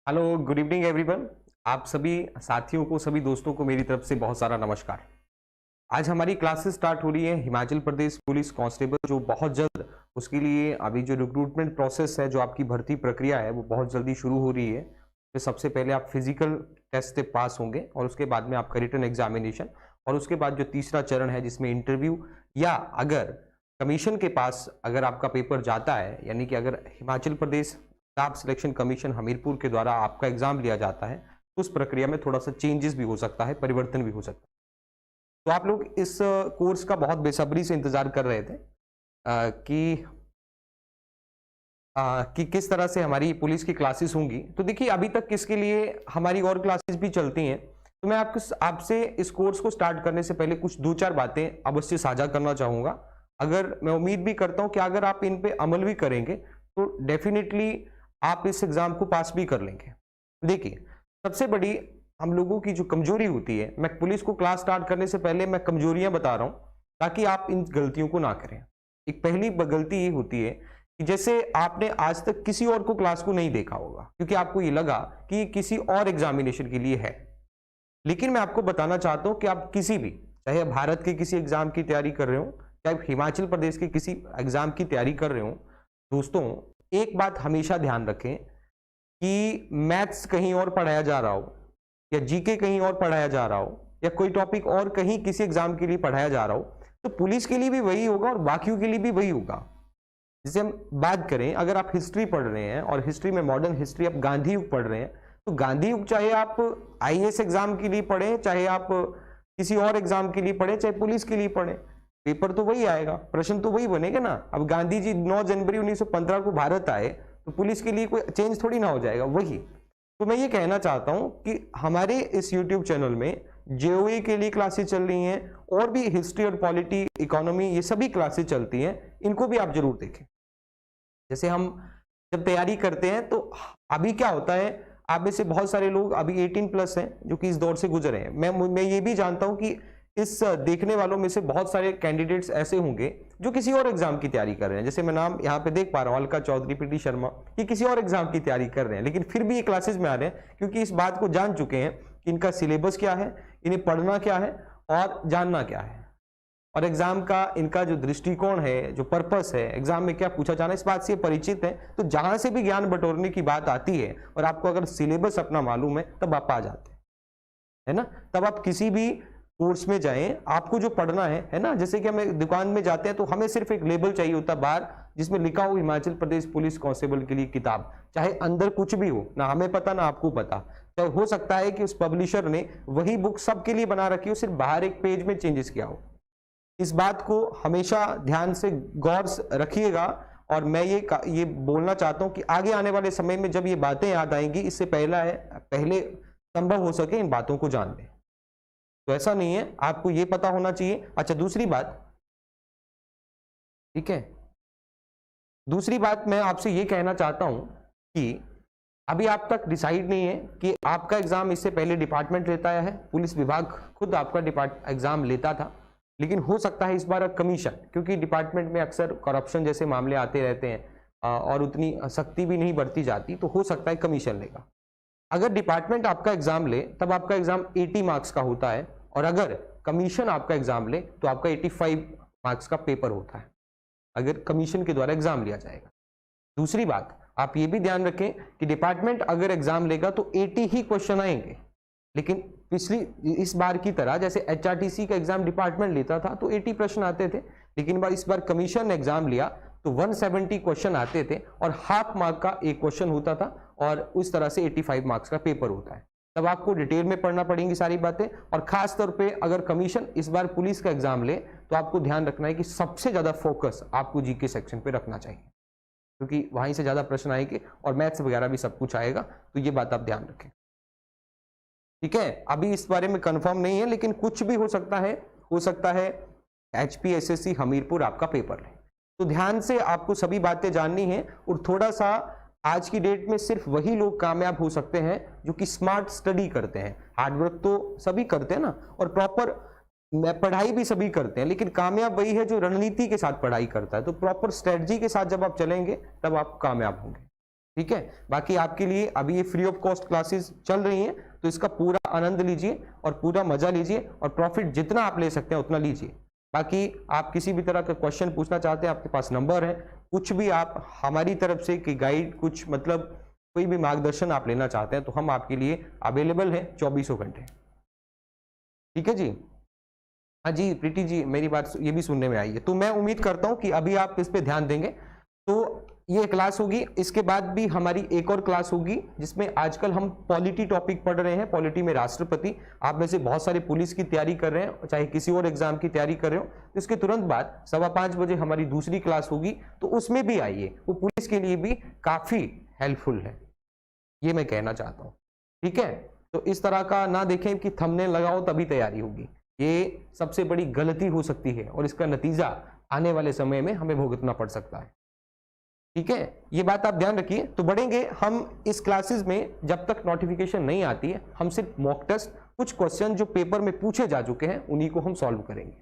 Hello, good evening everyone. आप सभी साथियों को, सभी दोस्तों को मेरी तरफ से बहुत सारा नमस्कार। आज हमारी क्लासेस स्टार्ट हो रही है हिमाचल प्रदेश पुलिस कांस्टेबल, जो बहुत जल्द उसके लिए अभी जो रिक्रूटमेंट प्रोसेस है, जो आपकी भर्ती प्रक्रिया है, वो बहुत जल्दी शुरू हो रही है। तो सबसे पहले आप फिजिकल टेस्ट से पास होंगे और उसके बाद में आपका रिटन एग्जामिनेशन, और उसके बाद जो तीसरा चरण है जिसमें इंटरव्यू, या अगर कमीशन के पास अगर आपका पेपर जाता है, यानी कि अगर Himachal Pradesh staff selection commission Hamirpur के द्वारा आपका एग्जाम लिया जाता है, तो उस प्रक्रिया में थोड़ा सा चेंजेस भी हो सकता है, परिवर्तन भी हो सकता है। तो आप लोग इस कोर्स का बहुत बेसब्री से इंतजार कर रहे थे कि किस तरह से हमारी पुलिस की क्लासेस होंगी। तो देखिए, अभी तक किसके लिए हमारी और क्लासेस भी चलती हैं। तो मैं आपसे इस कोर्स को स्टार्ट करने से पहले कुछ दो चार बातें अवश्य साझा करना चाहूँगा। अगर मैं उम्मीद भी करता हूँ कि अगर आप इन पे अमल भी करेंगे तो डेफिनेटली आप इस एग्जाम को पास भी कर लेंगे। देखिए, सबसे बड़ी हम लोगों की जो कमजोरी होती है, मैं पुलिस को क्लास स्टार्ट करने से पहले मैं कमजोरियां बता रहा हूं ताकि आप इन गलतियों को ना करें। एक पहली गलती ये होती है कि जैसे आपने आज तक किसी और को क्लास को नहीं देखा होगा, क्योंकि आपको ये लगा कि किसी और एग्जामिनेशन के लिए है। लेकिन मैं आपको बताना चाहता हूं कि आप किसी भी, चाहे भारत के किसी एग्जाम की तैयारी कर रहे हो, चाहे हिमाचल प्रदेश के किसी एग्जाम की तैयारी कर रहे हो, दोस्तों एक बात हमेशा ध्यान रखें कि मैथ्स कहीं और पढ़ाया जा रहा हो, या जीके कहीं और पढ़ाया जा रहा हो, या कोई टॉपिक और कहीं किसी एग्जाम के लिए पढ़ाया जा रहा हो, तो पुलिस के लिए भी वही होगा और बाकियों के लिए भी वही होगा। जैसे हम बात करें, अगर आप हिस्ट्री पढ़ रहे हैं और हिस्ट्री में मॉडर्न हिस्ट्री आप गांधी युग पढ़ रहे हैं, तो गांधी युग चाहे आप आईएएस एग्जाम के लिए पढ़ें, चाहे आप किसी और एग्जाम के लिए पढ़ें, चाहे पुलिस के लिए पढ़ें, पेपर तो वही आएगा, प्रश्न तो वही बनेगा ना। अब गांधी जी 9 जनवरी 1915 को भारत आए, तो पुलिस के लिए कोई चेंज थोड़ी ना हो जाएगा, वही। तो मैं ये कहना चाहता हूं कि हमारे इस YouTube चैनल में जेओई के लिए क्लासेस चल रही हैं, और भी हिस्ट्री और पॉलिटी, इकोनॉमी, ये सभी क्लासेस चलती हैं, इनको भी आप जरूर देखें। जैसे हम जब तैयारी करते हैं तो अभी क्या होता है, आप में से बहुत सारे लोग अभी 18+ हैं जो कि इस दौर से गुजरे हैं। मैं ये भी जानता हूं कि इस देखने वालों में से बहुत सारे कैंडिडेट्स ऐसे होंगे जो किसी और एग्जाम की तैयारी कर रहे हैं। जैसे मैं नाम यहाँ पे देख पा रहा हूँ, अलका चौधरी, पीटी शर्मा, ये किसी और एग्जाम की तैयारी कर रहे हैं, लेकिन फिर भी ये क्लासेस में आ रहे हैं, क्योंकि इस बात को जान चुके हैं कि इनका सिलेबस क्या है, इन्हें पढ़ना क्या है और जानना क्या है, और एग्जाम का इनका जो दृष्टिकोण है, जो पर्पस है, एग्जाम में क्या पूछा जाना, इस बात से परिचित है। तो जहां से भी ज्ञान बटोरने की बात आती है और आपको अगर सिलेबस अपना मालूम है, तब आप आ जाते हैं, है ना। तब आप किसी भी कोर्स में जाएं, आपको जो पढ़ना है ना। जैसे कि हम दुकान में जाते हैं तो हमें सिर्फ एक लेबल चाहिए होता है बाहर, जिसमें लिखा हो हिमाचल प्रदेश पुलिस कांस्टेबल के लिए किताब, चाहे अंदर कुछ भी हो, ना हमें पता ना आपको पता। तो हो सकता है कि उस पब्लिशर ने वही बुक सबके लिए बना रखी हो, सिर्फ बाहर एक पेज में चेंजेस किया हो। इस बात को हमेशा ध्यान से गौर रखिएगा। और मैं ये बोलना चाहता हूं कि आगे आने वाले समय में जब ये बातें याद आएंगी, इससे पहले संभव हो सके इन बातों को जान लें। तो ऐसा नहीं है, आपको ये पता होना चाहिए। अच्छा, दूसरी बात, ठीक है, दूसरी बात मैं आपसे ये कहना चाहता हूं कि अभी आप तक डिसाइड नहीं है कि आपका एग्जाम इससे पहले डिपार्टमेंट लेता है, पुलिस विभाग खुद आपका एग्जाम लेता था, लेकिन हो सकता है इस बार कमीशन, क्योंकि डिपार्टमेंट में अक्सर करप्शन जैसे मामले आते रहते हैं और उतनी सख्ती भी नहीं बरती जाती, तो हो सकता है कमीशन लेगा। अगर डिपार्टमेंट आपका एग्जाम ले तब आपका एग्जाम 80 मार्क्स का होता है, और अगर कमीशन आपका एग्जाम ले तो आपका 85 मार्क्स का पेपर होता है, अगर कमीशन के द्वारा एग्जाम लिया जाएगा। दूसरी बात, आप ये भी ध्यान रखें कि डिपार्टमेंट अगर एग्जाम लेगा तो 80 ही क्वेश्चन आएंगे, लेकिन इस बार की तरह जैसे एचआरटीसी का एग्जाम डिपार्टमेंट लेता था तो 80 प्रश्न आते थे, लेकिन इस बार कमीशन ने एग्जाम लिया तो 170 क्वेश्चन आते थे, और हाफ मार्क का एक क्वेश्चन होता था, और उस तरह से 85 मार्क्स का पेपर होता है। तब आपको डिटेल में पढ़ना पड़ेंगी सारी बातें। और खास तौर पे अगर कमीशन इस बार पुलिस का एग्जाम ले तो आपको ध्यान रखना है कि सबसे ज्यादा फोकस आपको जीके सेक्शन पे रखना चाहिए, क्योंकि वहीं से ज्यादा प्रश्न आएंगे और मैथ्स वगैरह भी सब कुछ आएगा। तो ये बात आप ध्यान रखें, ठीक है। अभी इस बारे में कंफर्म नहीं है, लेकिन कुछ भी हो सकता है HPSSC हमीरपुर आपका पेपर ले। तो ध्यान से आपको सभी बातें जाननी है, और थोड़ा सा आज की डेट में सिर्फ वही लोग कामयाब हो सकते हैं जो कि स्मार्ट स्टडी करते हैं। हार्डवर्क तो सभी करते हैं ना, और प्रॉपर पढ़ाई भी सभी करते हैं, लेकिन कामयाब वही है जो रणनीति के साथ पढ़ाई करता है। तो प्रॉपर स्ट्रेटजी के साथ जब आप चलेंगे तब आप कामयाब होंगे, ठीक है, बाकी आपके लिए अभी ये फ्री ऑफ कॉस्ट क्लासेस चल रही हैं, तो इसका पूरा आनंद लीजिए और पूरा मजा लीजिए और प्रॉफिट जितना आप ले सकते हैं उतना लीजिए। बाकी आप किसी भी तरह का क्वेश्चन पूछना चाहते हैं, आपके पास नंबर है, कुछ भी आप हमारी तरफ से कि गाइड कुछ मतलब कोई भी मार्गदर्शन आप लेना चाहते हैं तो हम आपके लिए अवेलेबल हैं 24 घंटे। ठीक है जी। हाँ जी प्रीति जी, मेरी बात ये भी सुनने में आई है, तो मैं उम्मीद करता हूं कि अभी आप इस पे ध्यान देंगे। तो ये क्लास होगी, इसके बाद भी हमारी एक और क्लास होगी जिसमें आजकल हम पॉलिटी टॉपिक पढ़ रहे हैं। पॉलिटी में राष्ट्रपति, आप में से बहुत सारे पुलिस की तैयारी कर रहे हैं, चाहे किसी और एग्जाम की तैयारी कर रहे हो, तो इसके तुरंत बाद 5:15 बजे हमारी दूसरी क्लास होगी, तो उसमें भी आइए, वो पुलिस के लिए भी काफी हेल्पफुल है, ये मैं कहना चाहता हूँ। ठीक है, तो इस तरह का ना देखें कि थंबनेल लगाओ तभी तैयारी होगी, ये सबसे बड़ी गलती हो सकती है और इसका नतीजा आने वाले समय में हमें भुगतना पड़ सकता है। ठीक है, ये बात आप ध्यान रखिए। तो बढ़ेंगे हम इस क्लासेस में, जब तक नोटिफिकेशन नहीं आती है हम सिर्फ मॉक टेस्ट, कुछ क्वेश्चन जो पेपर में पूछे जा चुके हैं उन्हीं को हम सॉल्व करेंगे।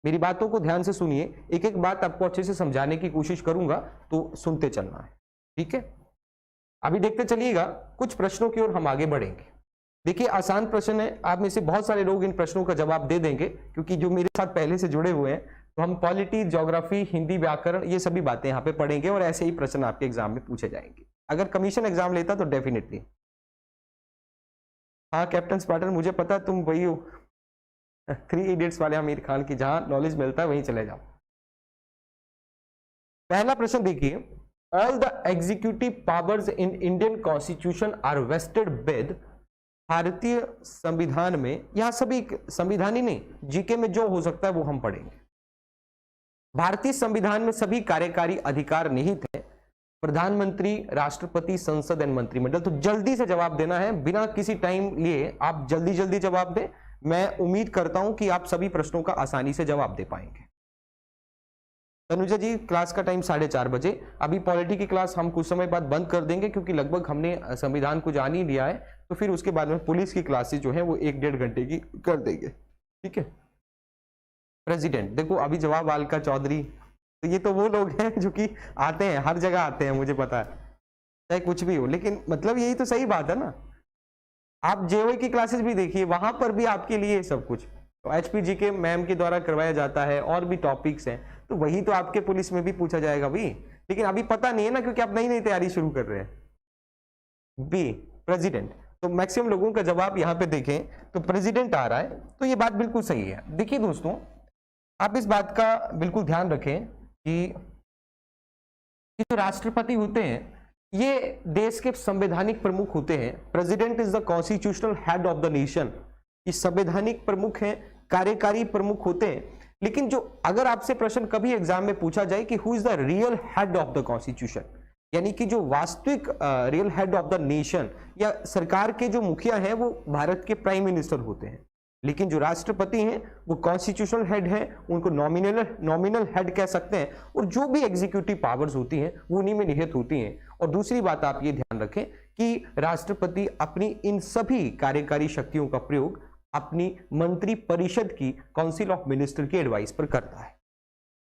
मेरी बातों को ध्यान से सुनिए, एक एक बात आपको अच्छे से समझाने की कोशिश करूंगा, तो सुनते चलना है। ठीक है, अभी देखते चलिएगा, कुछ प्रश्नों की ओर हम आगे बढ़ेंगे। देखिए आसान प्रश्न है, आप में से बहुत सारे लोग इन प्रश्नों का जवाब दे देंगे, क्योंकि जो मेरे साथ पहले से जुड़े हुए हैं, तो हम पॉलिटी, ज्योग्राफी, हिंदी, व्याकरण, ये सभी बातें यहाँ पे पढ़ेंगे और ऐसे ही प्रश्न आपके एग्जाम में पूछे जाएंगे। अगर कमीशन एग्जाम लेता तो डेफिनेटली। हाँ कैप्टन स्पार्टन, मुझे पता तुम वही हो 3 इडियट्स वाले आमिर खान की, जहां नॉलेज मिलता है वहीं चले जाओ। पहला प्रश्न देखिए, all the executive powers in Indian constitution are vested with. भारतीय संविधान में, यहां सभी संविधान ही नहीं, जीके में जो हो सकता है वो हम पढ़ेंगे। भारतीय संविधान में सभी कार्यकारी अधिकार निहित है, प्रधानमंत्री, राष्ट्रपति, संसद एंड मंत्रिमंडल। तो जल्दी से जवाब देना है, बिना किसी टाइम लिए आप जल्दी जल्दी जवाब दें। मैं उम्मीद करता हूं कि आप सभी प्रश्नों का आसानी से जवाब दे पाएंगे। तनुजा जी, क्लास का टाइम 4:30 बजे। अभी पॉलिटी की क्लास हम कुछ समय बाद बंद कर देंगे, क्योंकि लगभग हमने संविधान को जान ही लिया है, तो फिर उसके बाद में पुलिस की क्लासेस जो है वो 1-1.5 घंटे की कर देंगे। ठीक है, प्रेसिडेंट, देखो अभी जवाब अलका चौधरी, तो ये तो वो लोग हैं जो कि आते हैं, हर जगह आते हैं, मुझे पता है, चाहे कुछ भी हो, लेकिन मतलब यही तो सही बात है ना। आप जेओई की क्लासेस भी देखिए, वहां पर भी आपके लिए सब कुछ तो एचपीजी के मैम के द्वारा करवाया जाता है, और भी टॉपिक्स हैं, तो वही तो आपके पुलिस में भी पूछा जाएगा भी, लेकिन अभी पता नहीं है ना, क्योंकि आप नई नई तैयारी शुरू कर रहे हैं। बी, प्रेसिडेंट, तो मैक्सिमम लोगों का जवाब यहाँ पे देखें तो प्रेसिडेंट आ रहा है, तो ये बात बिल्कुल सही है। देखिए दोस्तों, आप इस बात का बिल्कुल ध्यान रखें कि जो राष्ट्रपति होते हैं ये देश के संवैधानिक प्रमुख होते हैं। President is the constitutional head of the nation. ये संवैधानिक प्रमुख हैं, कार्यकारी प्रमुख होते हैं। लेकिन जो अगर आपसे प्रश्न कभी एग्जाम में पूछा जाए कि who is the real head of the constitution, यानी कि जो वास्तविक real head of the nation या सरकार के जो मुखिया हैं वो भारत के प्राइम मिनिस्टर होते हैं, लेकिन जो राष्ट्रपति हैं वो कॉन्स्टिट्यूशनल हेड हैं, उनको नॉमिनल हेड कह सकते हैं, और जो भी एग्जीक्यूटिव पावर्स होती हैं वो उन्हीं में निहित होती हैं। और दूसरी बात आप ये ध्यान रखें कि राष्ट्रपति अपनी इन सभी कार्यकारी शक्तियों का प्रयोग अपनी मंत्री परिषद की काउंसिल ऑफ मिनिस्टर की एडवाइस पर करता है।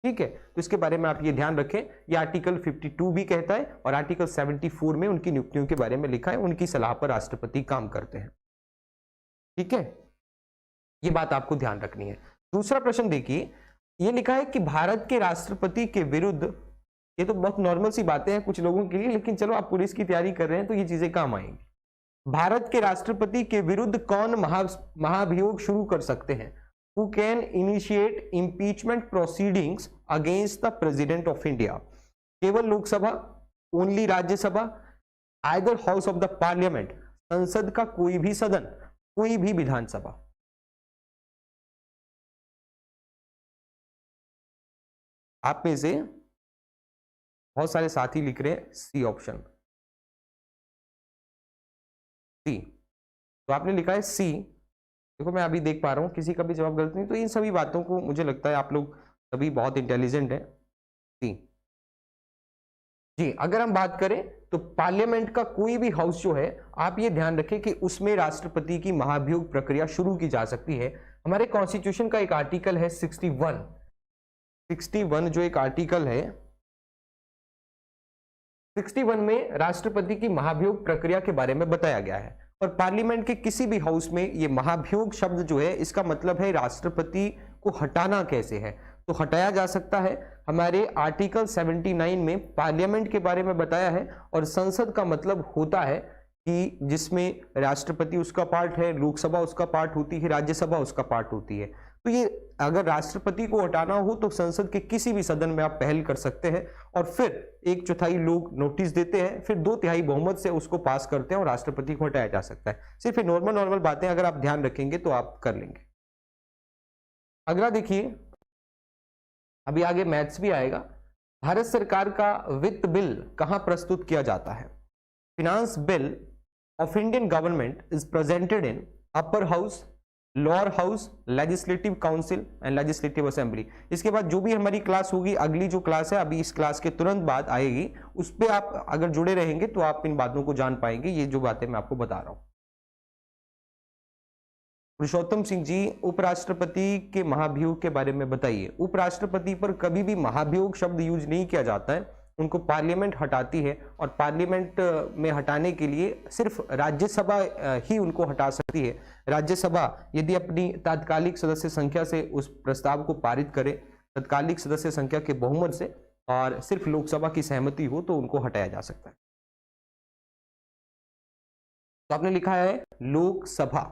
ठीक है, तो इसके बारे में आप ये ध्यान रखें। ये आर्टिकल 52 भी कहता है, और आर्टिकल 74 में उनकी नियुक्तियों के बारे में लिखा है, उनकी सलाह पर राष्ट्रपति काम करते हैं। ठीक है, ये बात आपको ध्यान रखनी है। दूसरा प्रश्न देखिए, ये लिखा है कि भारत के राष्ट्रपति के विरुद्ध, ये तो बहुत नॉर्मल सी बातें हैं कुछ लोगों के लिए, लेकिन चलो आप पुलिस की तैयारी कर रहे हैं तो ये चीजें काम आएंगी। भारत के राष्ट्रपति के विरुद्ध कौन महाभियोग शुरू कर सकते हैं? Who can initiate impeachment proceedings against the president of India? केवल Lok Sabha, only Rajya Sabha, either house of the parliament, संसद का कोई भी सदन, कोई भी विधानसभा। आप में से बहुत सारे साथी लिख रहे हैं सी ऑप्शन, सी, तो आपने लिखा है सी। देखो मैं अभी देख पा रहा हूं किसी का भी जवाब गलत नहीं, तो इन सभी बातों को मुझे लगता है आप लोग सभी बहुत इंटेलिजेंट हैं। सी जी, अगर हम बात करें तो पार्लियामेंट का कोई भी हाउस जो है, आप ये ध्यान रखें कि उसमें राष्ट्रपति की महाभियोग प्रक्रिया शुरू की जा सकती है। हमारे कॉन्स्टिट्यूशन का एक आर्टिकल है 61 जो एक आर्टिकल है 61 में राष्ट्रपति की महाभियोग प्रक्रिया के बारे में बताया गया है और पार्लियामेंट के किसी भी हाउस में ये महाभियोग शब्द जो है इसका मतलब है राष्ट्रपति को हटाना कैसे है। तो हटाया जा सकता है। हमारे आर्टिकल 79 में पार्लियामेंट के बारे में बताया है और संसद का मतलब होता है कि जिसमें राष्ट्रपति उसका पार्ट है, लोकसभा उसका पार्ट होती है, राज्यसभा उसका पार्ट होती है। तो ये अगर राष्ट्रपति को हटाना हो तो संसद के किसी भी सदन में आप पहल कर सकते हैं और फिर 1/4 लोग नोटिस देते हैं, फिर 2/3 बहुमत से उसको पास करते हैं और राष्ट्रपति को हटाया जा सकता है। सिर्फ नॉर्मल बातें अगर आप ध्यान रखेंगे तो आप कर लेंगे। अगला देखिए, अभी आगे मैथ्स भी आएगा। भारत सरकार का वित्त बिल कहां प्रस्तुत किया जाता है? Finance bill of Indian government is presented in upper house, lower house, legislative council and legislative assembly. इसके बाद जो भी हमारी क्लास होगी, अगली जो क्लास है अभी इस क्लास के तुरंत बाद आएगी, उस पर आप अगर जुड़े रहेंगे तो आप इन बातों को जान पाएंगे, ये जो बातें मैं आपको बता रहा हूं। पुरुषोत्तम सिंह जी, उपराष्ट्रपति के महाभियोग के बारे में बताइए। उपराष्ट्रपति पर कभी भी महाभियोग शब्द यूज नहीं किया जाता है, उनको पार्लियामेंट हटाती है और पार्लियामेंट में हटाने के लिए सिर्फ राज्यसभा ही उनको हटा सकती है। राज्यसभा यदि अपनी तात्कालिक सदस्य संख्या से उस प्रस्ताव को पारित करे, तात्कालिक सदस्य संख्या के बहुमत से, और सिर्फ लोकसभा की सहमति हो तो उनको हटाया जा सकता है। तो आपने लिखा है लोकसभा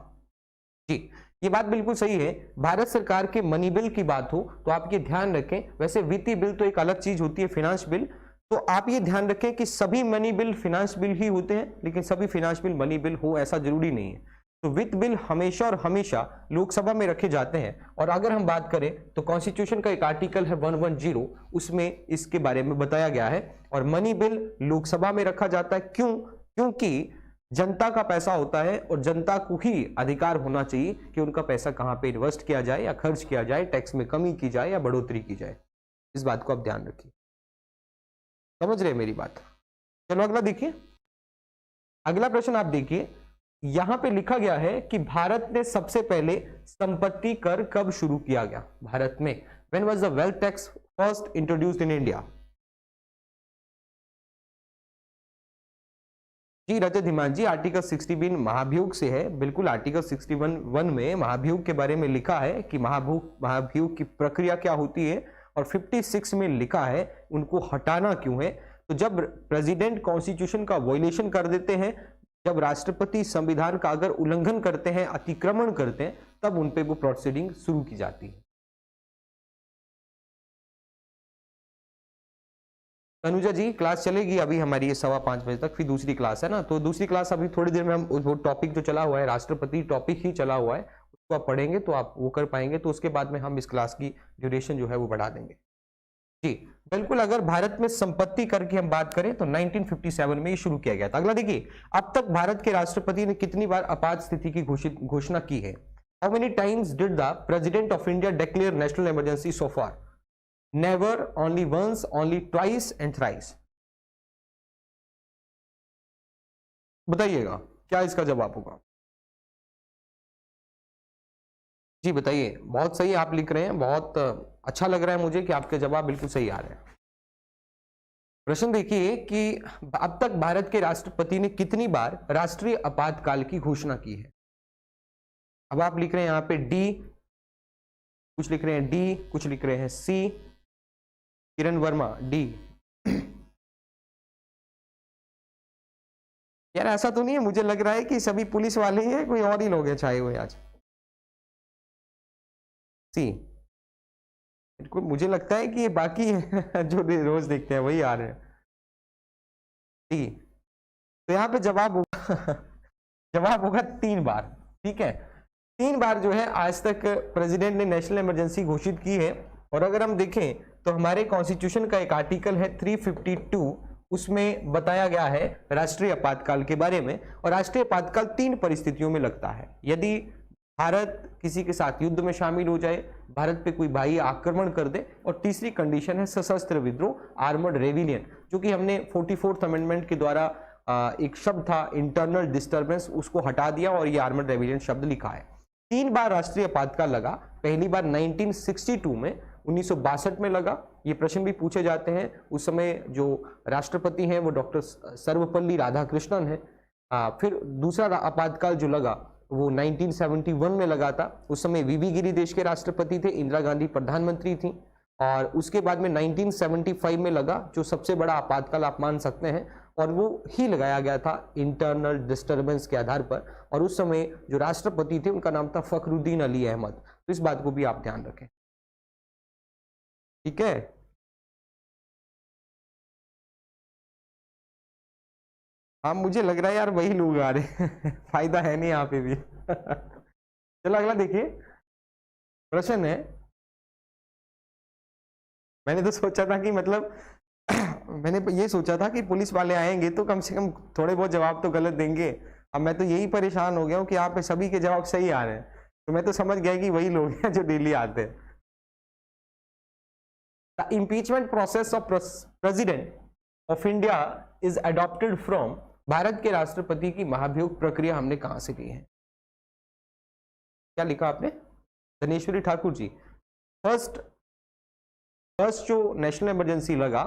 जी, ये बात बिल्कुल सही है। भारत सरकार के मनी बिल की बात हो तो आप ये ध्यान रखें, वैसे वित्तीय बिल तो एक अलग चीज होती है, फिनांस बिल, तो आप ये ध्यान रखें कि सभी मनी बिल फिनांस बिल ही होते हैं, लेकिन सभी फिनांस बिल मनी बिल हो ऐसा जरूरी नहीं है। तो वित्त बिल हमेशा और हमेशा लोकसभा में रखे जाते हैं। और अगर हम बात करें तो कॉन्स्टिट्यूशन का एक आर्टिकल है 110, उसमें इसके बारे में बताया गया है। और मनी बिल लोकसभा में रखा जाता है, क्यों? क्योंकि जनता का पैसा होता है और जनता को ही अधिकार होना चाहिए कि उनका पैसा कहां पे इन्वेस्ट किया जाए या खर्च किया जाए, टैक्स में कमी की जाए या बढ़ोतरी की जाए। इस बात को आप ध्यान रखिए। समझ रहे मेरी बात? चलो अगला देखिए। अगला प्रश्न आप देखिए, यहां पे लिखा गया है कि भारत ने सबसे पहले संपत्ति कर कब शुरू किया गया? भारत में when was the wealth tax first introduced in India? जी रजत हिमान जी, आर्टिकल 61 महाभियोग से है। बिल्कुल, आर्टिकल 61 में महाभियोग के बारे में लिखा है कि महाभियोग की प्रक्रिया क्या होती है, और 56 में लिखा है उनको हटाना क्यों है। तो जब प्रेसिडेंट कॉन्स्टिट्यूशन का वायलेशन कर देते हैं, जब राष्ट्रपति संविधान का अगर उल्लंघन करते हैं, अतिक्रमण करते हैं, तब उन पे वो प्रोसीडिंग शुरू की जाती है। तनुजा जी, क्लास चलेगी अभी हमारी ये 5:15 बजे तक, फिर दूसरी क्लास है ना, तो दूसरी क्लास अभी थोड़ी देर में हम वो टॉपिक जो चला हुआ है, राष्ट्रपति टॉपिक ही चला हुआ है, उसको आप पढ़ेंगे तो आप वो कर पाएंगे। तो उसके बाद में हम इस क्लास की ड्यूरेशन जो है वो बढ़ा देंगे। जी बिल्कुल, अगर भारत में संपत्ति कर की हम बात करें तो 1957 में ये शुरू किया गया था। अगला देखिए, अब तक भारत के राष्ट्रपति ने कितनी बार आपात स्थिति की घोषणा की है? How many times did the president of India declare national emergency so far? Never, only once, only twice and thrice. बताइएगा क्या इसका जवाब होगा? जी बताइए। बहुत सही आप लिख रहे हैं, बहुत अच्छा लग रहा है मुझे कि आपके जवाब बिल्कुल सही आ रहे हैं। प्रश्न देखिए कि अब तक भारत के राष्ट्रपति ने कितनी बार राष्ट्रीय आपातकाल की घोषणा की है? अब आप लिख रहे हैं यहां पे डी, कुछ लिख रहे हैं डी, कुछ लिख रहे हैं सी। किरण वर्मा डी। यार ऐसा तो नहीं है, मुझे लग रहा है कि सभी पुलिस वाले ही हैं, कोई और ही लोग हैं छाए हुए आज। सी, बिल्कुल मुझे लगता है कि ये बाकी जो रोज देखते हैं वही आ रहे हैं। डी, तो यहाँ पे जवाब होगा जवाब होगा 3 बार। ठीक है, 3 बार जो है आज तक प्रेसिडेंट ने नेशनल इमरजेंसी घोषित की है। और अगर हम देखें तो हमारे कॉन्स्टिट्यूशन का एक आर्टिकल है 352, उसमें बताया गया है राष्ट्रीय आपातकाल के बारे में। और राष्ट्रीय आपातकाल 3 परिस्थितियों में लगता है। यदि भारत किसी के साथ युद्ध में शामिल हो जाए, भारत पे कोई बाह्य आक्रमण कर दे, और तीसरी कंडीशन है सशस्त्र विद्रोह, आर्मर्ड रेविलियन, जो कि हमने 44th अमेंडमेंट के द्वारा एक शब्द था इंटरनल डिस्टर्बेंस, उसको हटा दिया और ये आर्मर्ड रेविलियन शब्द लिखा है। 3 बार राष्ट्रीय आपातकाल लगा। पहली बार 1962 में, 1962 में लगा। ये प्रश्न भी पूछे जाते हैं। उस समय जो राष्ट्रपति हैं वो डॉक्टर सर्वपल्ली राधाकृष्णन है। फिर दूसरा आपातकाल जो लगा वो 1971 में लगा था। उस समय वीवी गिरी देश के राष्ट्रपति थे, इंदिरा गांधी प्रधानमंत्री थी। और उसके बाद में 1975 में लगा, जो सबसे बड़ा आपातकाल आप मान सकते हैं, और वो ही लगाया गया था इंटरनल डिस्टरबेंस के आधार पर। और उस समय जो राष्ट्रपति थे उनका नाम था फखरुद्दीन अली अहमद। तो इस बात को भी आप ध्यान रखें, ठीक है। हाँ, मुझे लग रहा है यार वही लोग आ रहे हैं फायदा है नहीं यहाँ पे भी चलो अगला देखिए, प्रश्न है। मैंने तो सोचा था कि मतलब मैंने ये सोचा था कि पुलिस वाले आएंगे तो कम से कम थोड़े बहुत जवाब तो गलत देंगे। अब मैं तो यही परेशान हो गया हूँ कि यहाँ पे सभी के जवाब सही आ रहे हैं, तो मैं तो समझ गया कि वही लोग हैं जो डेली आते हैं। The impeachment process of president of India is adopted from, Bharat के राष्ट्रपति की महाभियोग प्रक्रिया हमने कहां से ली है? क्या लिखा आपने? धनेश्वरी ठाकुर जी। फर्स्ट जो नेशनल इमरजेंसी लगा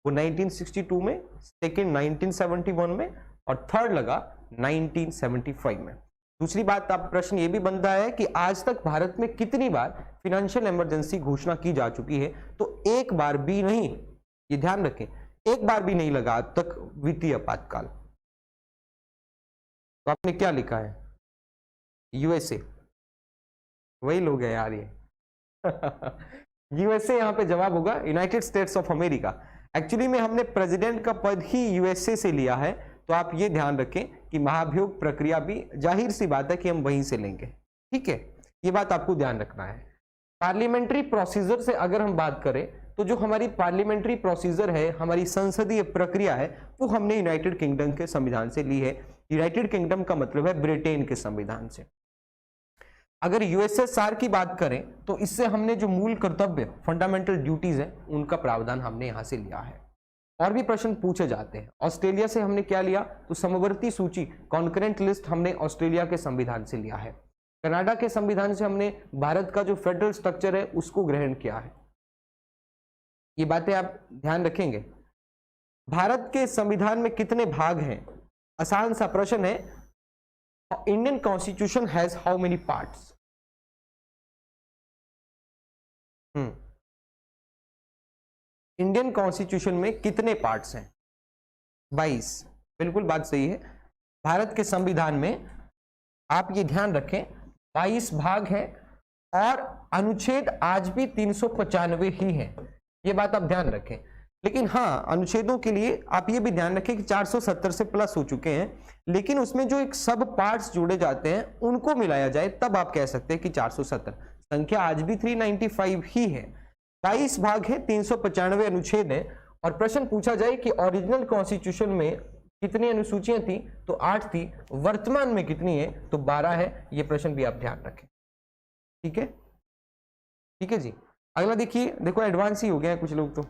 वो 1962 में, सेकंड 1971 में, और थर्ड लगा 1975 में। दूसरी बात, आप प्रश्न ये भी बनता है कि आज तक भारत में कितनी बार फाइनेंशियल इमरजेंसी घोषणा की जा चुकी है? तो एक बार भी नहीं, ये ध्यान रखें, एक बार भी नहीं लगा अब तक वित्तीय आपातकाल। तो आपने क्या लिखा है? यूएसए। वही लोग हैं यार ये यूएसए यहाँ पे जवाब होगा, United states of America. Actually में हमने प्रेसिडेंट का पद ही यूएसए से लिया है, तो आप ये ध्यान रखें कि महाभियोग प्रक्रिया भी जाहिर सी बात है कि हम वहीं से लेंगे, ठीक है। ये बात आपको ध्यान रखना है। पार्लियामेंट्री प्रोसीजर से अगर हम बात करें तो जो हमारी पार्लियामेंट्री प्रोसीजर है, हमारी संसदीय प्रक्रिया है, वो हमने यूनाइटेड किंगडम के संविधान से ली है। यूनाइटेड किंगडम का मतलब है ब्रिटेन के संविधान से। अगर यूएसएसआर की बात करें तो इससे हमने जो मूल कर्तव्य, फंडामेंटल ड्यूटीज है, उनका प्रावधान हमने यहां से लिया है। और भी प्रश्न पूछे जाते हैं। ऑस्ट्रेलिया से हमने क्या लिया? तो समवर्ती सूची, कॉन्करेंट लिस्ट, हमने ऑस्ट्रेलिया के संविधान से लिया है। कनाडा के संविधान से हमने भारत का जो फेडरल स्ट्रक्चर है उसको ग्रहण किया है। ये बातें आप ध्यान रखेंगे। भारत के संविधान में कितने भाग हैं? आसान सा प्रश्न है। Indian constitution has how many parts? Indian constitution में कितने पार्ट्स हैं? 22। बिल्कुल बात सही है। भारत के संविधान में आप ये ध्यान रखें 22 भाग हैं, और अनुच्छेद आज भी 395 ही हैं। ये बात आप ध्यान रखें। लेकिन हाँ, अनुच्छेदों के लिए आप ये भी ध्यान रखें कि 470 से प्लस हो चुके हैं, लेकिन उसमें जो एक सब पार्ट्स जोड़े जाते हैं उनको मिलाया जाए तब आप कह सकते हैं कि 470। संख्या आज भी 395 ही है। 22 भाग है, 395 अनुच्छेद है। और प्रश्न पूछा जाए कि ओरिजिनल कॉन्स्टिट्यूशन में कितनी अनुसूचियां थी? तो 8 थी। वर्तमान में कितनी है? तो 12 है। ये प्रश्न भी आप ध्यान रखें, ठीक है। ठीक है जी। अगला देखिए, देखो एडवांस ही हो गया है कुछ लोग तो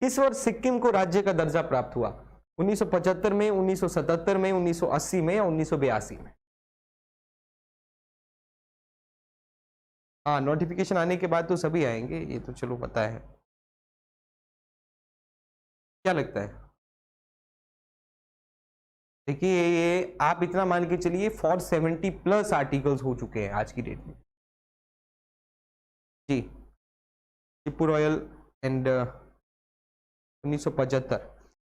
किस वर्ष सिक्किम को राज्य का दर्जा प्राप्त हुआ? 1975 में, 1977 में, 1980 में, या 1982 में? हाँ, नोटिफिकेशन आने के बाद तो सभी आएंगे, ये तो चलो पता है। क्या लगता है? देखिए, ये आप इतना मान के चलिए 470 प्लस आर्टिकल्स हो चुके हैं आज की डेट में जी। Tipu royal and 1975।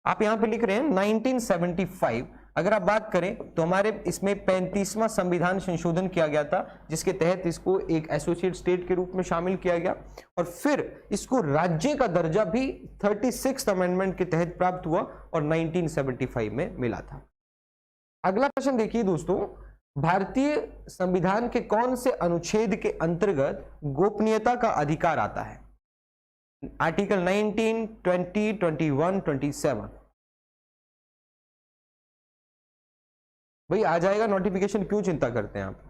आप यहां पे लिख रहे हैं 1975। अगर आप बात करें तो हमारे इसमें 35वां संविधान संशोधन किया गया था, जिसके तहत इसको एक एसोसिएट स्टेट के रूप में शामिल किया गया, और फिर इसको राज्य का दर्जा भी 36th अमेंडमेंट के तहत प्राप्त हुआ और 1975 में मिला था। अगला प्रश्न देखिए दोस्तों, भारतीय संविधान के कौन से अनुच्छेद के अंतर्गत गोपनीयता का अधिकार आता है? आर्टिकल 19, 20, 21, 27। भाई आ जाएगा नोटिफिकेशन, क्यों चिंता करते हैं आप?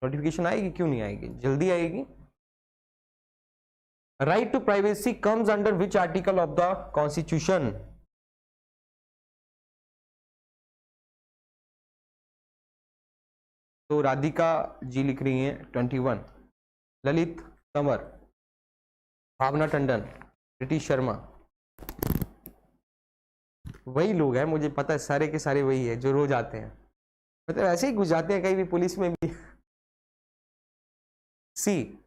नोटिफिकेशन आएगी, क्यों नहीं आएगी, जल्दी आएगी। Right to privacy comes under which article of the constitution? तो राधिका जी लिख रही हैं 21। ललित तंवर, भावना टंडन, प्रीति शर्मा, वही लोग हैं, मुझे पता है सारे के सारे वही है जो रोज आते हैं, मतलब ऐसे ही घुस जाते हैं कहीं भी पुलिस में भी। सी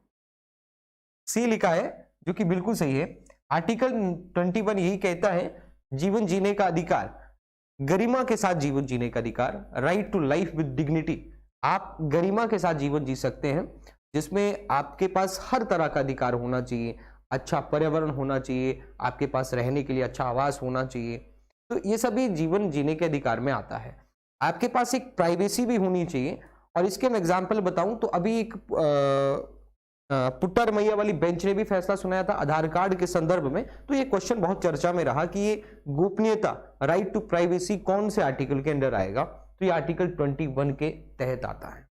लिखा है जो कि बिल्कुल सही है। आर्टिकल 21 यही कहता है, जीवन जीने का अधिकार, गरिमा के साथ जीवन जीने का अधिकार, right to life with dignity. आप गरिमा के साथ जीवन जी सकते हैं, जिसमें आपके पास हर तरह का अधिकार होना चाहिए, अच्छा पर्यावरण होना चाहिए, आपके पास रहने के लिए अच्छा आवास होना चाहिए। तो ये सभी जीवन जीने के अधिकार में आता है। आपके पास एक प्राइवेसी भी होनी चाहिए। और इसके मैं एग्जाम्पल बताऊं तो अभी एक पुट्टर मैया वाली बेंच ने भी फैसला सुनाया था आधार कार्ड के संदर्भ में। तो ये क्वेश्चन बहुत चर्चा में रहा कि ये गोपनीयता, राइट टू प्राइवेसी कौन से आर्टिकल के अंदर आएगा। तो ये आर्टिकल 21 के तहत आता है।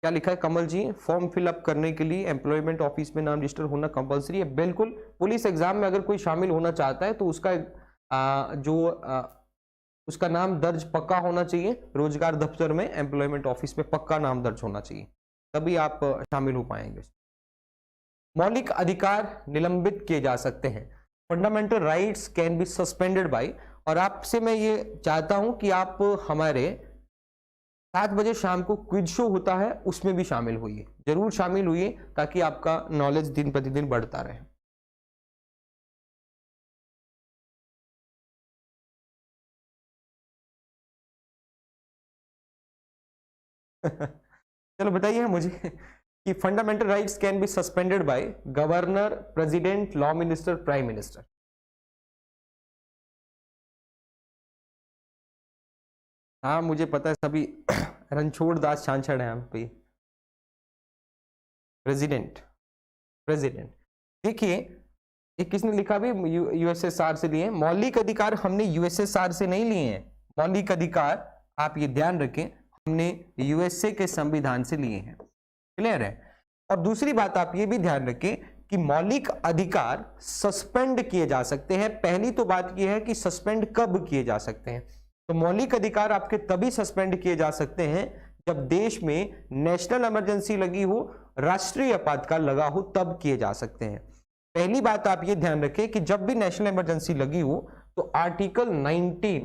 क्या लिखा है कमल जी, फॉर्म फिलअप करने के लिए एम्प्लॉयमेंट ऑफिस में नाम रजिस्टर होना कंपलसरी है? बिल्कुल, पुलिस एग्जाम में अगर कोई शामिल होना चाहता है तो उसका उसका नाम दर्ज पक्का होना चाहिए। रोजगार दफ्तर में, एम्प्लॉयमेंट ऑफिस में पक्का नाम दर्ज होना चाहिए, तभी आप शामिल हो पाएंगे। मौलिक अधिकार निलंबित किए जा सकते हैं। Fundamental rights can be suspended bye. और आपसे मैं ये चाहता हूं कि आप हमारे 7 बजे शाम को क्विज शो होता है, उसमें भी शामिल होइए, जरूर शामिल होइए, ताकि आपका नॉलेज दिन प्रतिदिन बढ़ता रहे। चलो बताइए मुझे कि fundamental rights can be suspended bye governor, president, law minister, prime minister. हाँ मुझे पता है, सभी रणछोड़ दास छाछड़ है हम पे। President, president. देखिए ये किसने लिखा भी, यूएसएसआर से लिए। मौलिक अधिकार हमने यूएसएसआर से नहीं लिए हैं। मौलिक अधिकार आप ये ध्यान रखें, हमने यूएसए के संविधान से लिए हैं। क्लियर है? और दूसरी बात आप ये भी ध्यान रखें कि मौलिक अधिकार सस्पेंड किए जा सकते हैं। पहली तो बात यह है कि सस्पेंड कब किए जा सकते हैं। तो मौलिक अधिकार आपके तभी सस्पेंड किए जा सकते हैं जब देश में नेशनल इमरजेंसी लगी हो, राष्ट्रीय आपातकाल लगा हो, तब किए जा सकते हैं। पहली बात आप ये ध्यान रखें कि जब भी नेशनल इमरजेंसी लगी हो तो आर्टिकल 19,